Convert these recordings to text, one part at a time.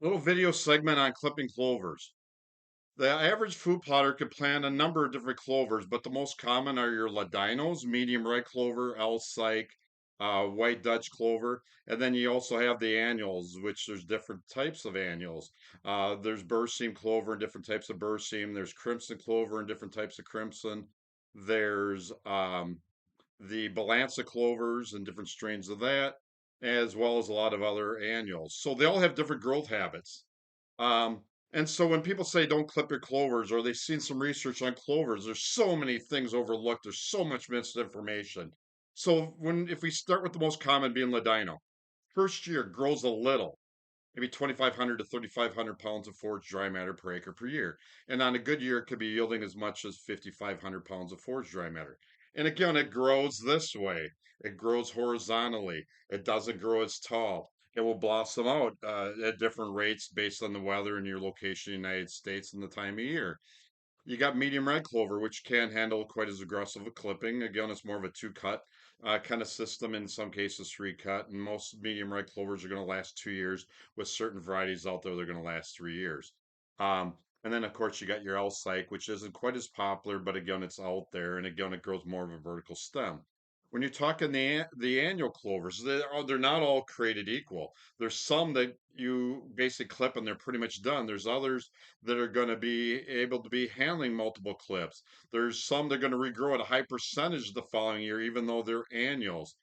Little video segment on clipping clovers. The average food plotter can plant a number of different clovers, but the most common are your ladinos, medium red clover, Alsike, white Dutch clover, and then you also have the annuals, which there's different types of annuals. There's berseem clover and different types of berseem. There's crimson clover and different types of crimson. There's the balança clovers and different strains of that, as well as a lot of other annuals. So they all have different growth habits. And so when people say don't clip your clovers or they've seen some research on clovers, there's so many things overlooked. There's so much misinformation. So if we start with the most common being ladino, first year grows a little, maybe 2,500 to 3,500 pounds of forage dry matter per acre per year. And on a good year, it could be yielding as much as 5,500 pounds of forage dry matter. And again, it grows this way. It grows horizontally. It doesn't grow as tall. It will blossom out at different rates based on the weather and your location in the United States and the time of year. You got medium red clover, which can handle quite as aggressive a clipping. Again, it's more of a two cut kind of system, in some cases three cut, and most medium red clovers are going to last 2 years. With certain varieties out there, they're going to last 3 years. And then, of course, you got your Alsike, which isn't quite as popular, but again, it's out there, and again, it grows more of a vertical stem. When you're talking the annual clovers, they're not all created equal. There's some that you basically clip and they're pretty much done. There's others that are going to be able to be handling multiple clips. There's some that are going to regrow at a high percentage the following year, even though they're annuals.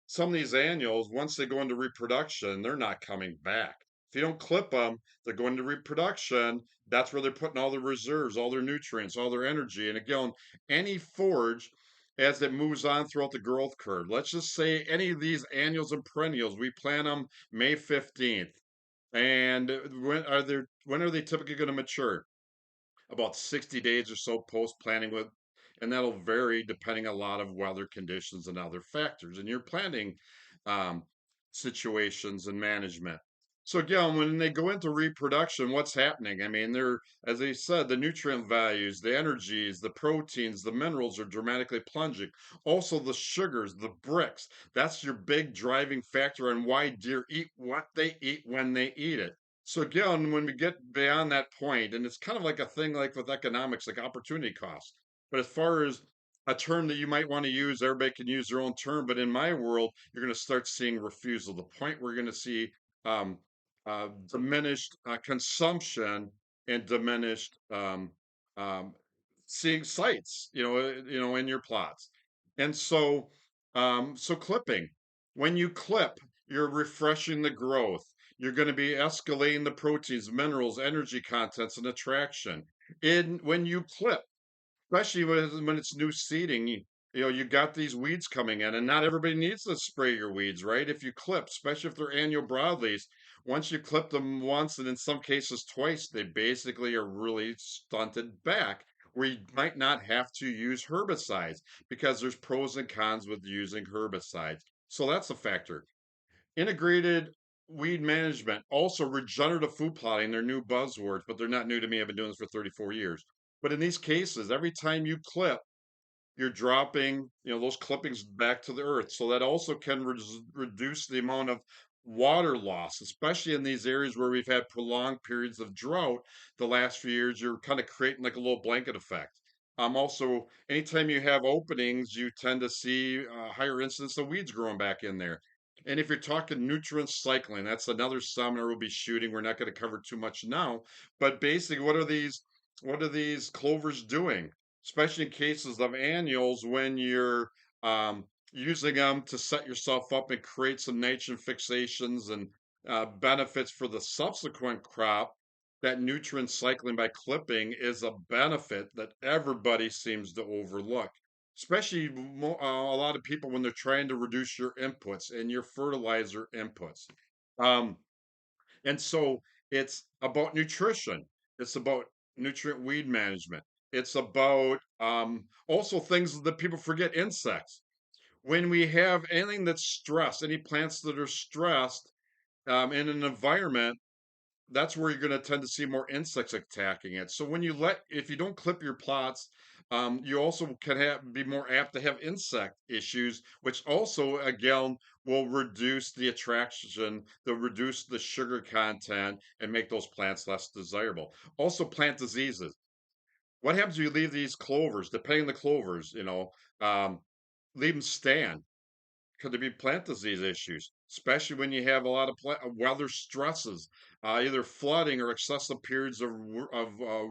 Some of these annuals, once they go into reproduction, they're not coming back. If you don't clip them, they're going to reproduction. That's where they're putting all their reserves, all their nutrients, all their energy. And again, any forage, as it moves on throughout the growth curve, let's just say any of these annuals and perennials, we plant them May 15th. And when are they typically going to mature? About 60 days or so post planting with, and that'll vary depending a lot of weather conditions and other factors and your planting um, situations and management. So again, when they go into reproduction, what's happening? I mean, they're, as I said, the nutrient values, the energies, the proteins, the minerals are dramatically plunging. Also, the sugars, the bricks, that's your big driving factor on why deer eat what they eat when they eat it. So again, when we get beyond that point, and it's kind of like a thing like with economics, like opportunity cost. But as far as a term that you might want to use, everybody can use their own term. But in my world, you're going to start seeing refusal. The point we're going to see um, diminished consumption and diminished um, seeing sites, in your plots. And so clipping. When you clip, you're refreshing the growth. You're going to be escalating the proteins, minerals, energy contents, and attraction. In when you clip, especially when it's new seeding, you got these weeds coming in, and not everybody needs to spray your weeds, right? If you clip, especially if they're annual broadleaves, once you clip them once and in some cases twice, they basically are really stunted back. Where you might not have to use herbicides because there's pros and cons with using herbicides. So that's a factor. Integrated weed management, also regenerative food plotting, they're new buzzwords, but they're not new to me. I've been doing this for 34 years. But in these cases, every time you clip, you're dropping, those clippings back to the earth. So that also can reduce the amount of water loss, especially in these areas where we've had prolonged periods of drought the last few years. You're kind of creating like a little blanket effect. Also, anytime you have openings, you tend to see a higher incidence of weeds growing back in there. And if you're talking nutrient cycling, that's another seminar we'll be shooting. We're not going to cover too much now, but basically, what are these clovers doing? Especially in cases of annuals when you're using them to set yourself up and create some nitrogen fixations and benefits for the subsequent crop. That nutrient cycling by clipping is a benefit that everybody seems to overlook, especially a lot of people when they're trying to reduce your inputs and your fertilizer inputs. Um, and so it's about nutrition. It's about nutrient weed management. It's about also things that people forget, insects. When we have anything that's stressed, any plants that are stressed in an environment, that's where you're going to tend to see more insects attacking it. So if you don't clip your plots You also can be more apt to have insect issues, which also again will reduce the attraction, they'll reduce the sugar content and make those plants less desirable. Also, plant diseases. What happens if you leave these clovers, depending on the clovers, um, leave them stand? Could there be plant disease issues, especially when you have a lot of weather stresses, either flooding or excessive periods of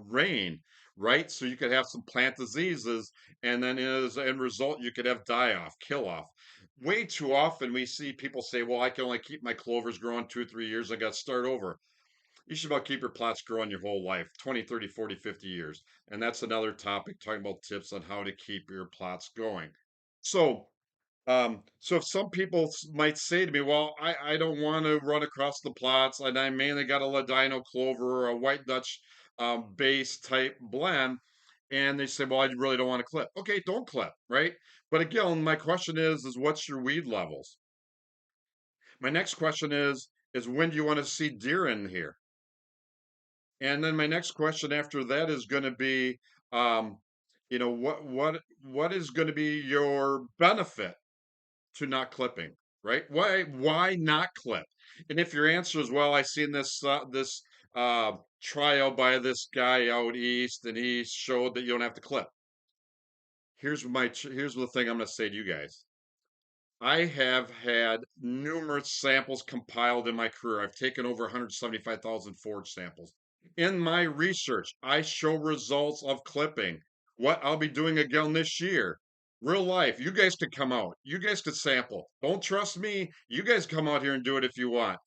rain, right? So you could have some plant diseases, and then as a end result, you could have die off, kill off. Way too often we see people say, well, I can only keep my clovers growing 2 or 3 years. I got to start over. You should about keep your plots growing your whole life, 20, 30, 40, 50 years. And that's another topic, talking about tips on how to keep your plots going. So, so if some people might say to me, well, I don't want to run across the plots, and I mainly got a Ladino clover or a white Dutch base type blend, and they say, well, I really don't want to clip. Okay, don't clip, right? But again, my question is what's your weed levels? My next question is when do you want to see deer in here? And then my next question after that is going to be, um, what is going to be your benefit to not clipping, right? Why not clip? And if your answer is, well, I seen this trial by this guy out east, and he showed that you don't have to clip. Here's the thing I'm going to say to you guys. I have had numerous samples compiled in my career. I've taken over 175,000 forage samples. In my research, I show results of clipping. What I'll be doing again this year. Real life. You guys could come out. You guys could sample. Don't trust me. You guys come out here and do it if you want.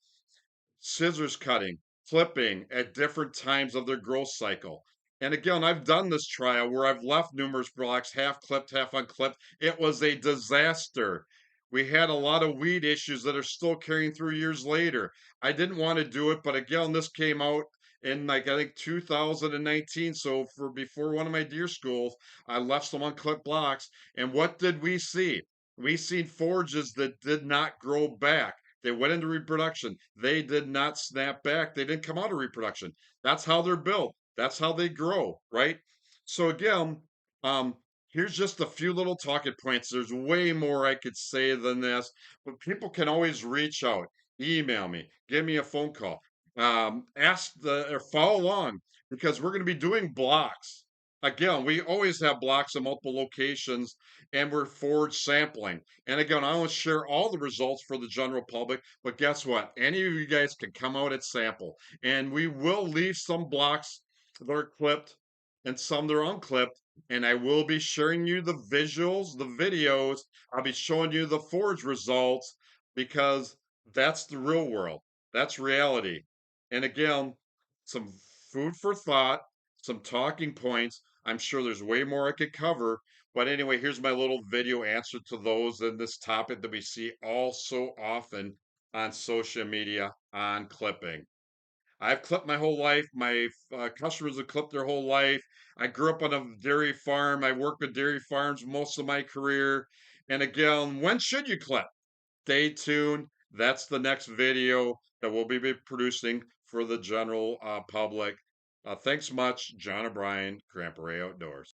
Scissors cutting, clipping at different times of their growth cycle. And again, I've done this trial where I've left numerous blocks half clipped, half unclipped. It was a disaster. We had a lot of weed issues that are still carrying through years later. I didn't want to do it, but again, this came out in like I think 2019. So for before one of my deer schools, I left some unclipped blocks. And what did we see? We seen forages that did not grow back. They went into reproduction. They did not snap back. They didn't come out of reproduction. That's how they're built. That's how they grow, right? So again, um, here's just a few little talking points. There's way more I could say than this, but people can always reach out, email me, give me a phone call, ask the or follow along because we're going to be doing blocks. Again, we always have blocks in multiple locations and we're forward sampling. And again, I won't share all the results for the general public, but guess what? Any of you guys can come out at sample, and we will leave some blocks that are clipped and some that are unclipped. And I will be sharing you the visuals, the videos. I'll be showing you the forage results because that's the real world. That's reality. And again, some food for thought, some talking points. I'm sure there's way more I could cover, but anyway, here's my little video answer to those in this topic that we see all so often on social media on clipping. I've clipped my whole life. My customers have clipped their whole life. I grew up on a dairy farm. I worked with dairy farms most of my career. And again, when should you clip? Stay tuned. That's the next video that we'll be producing for the general public. Thanks much, John O'Brien, Cramperay Outdoors.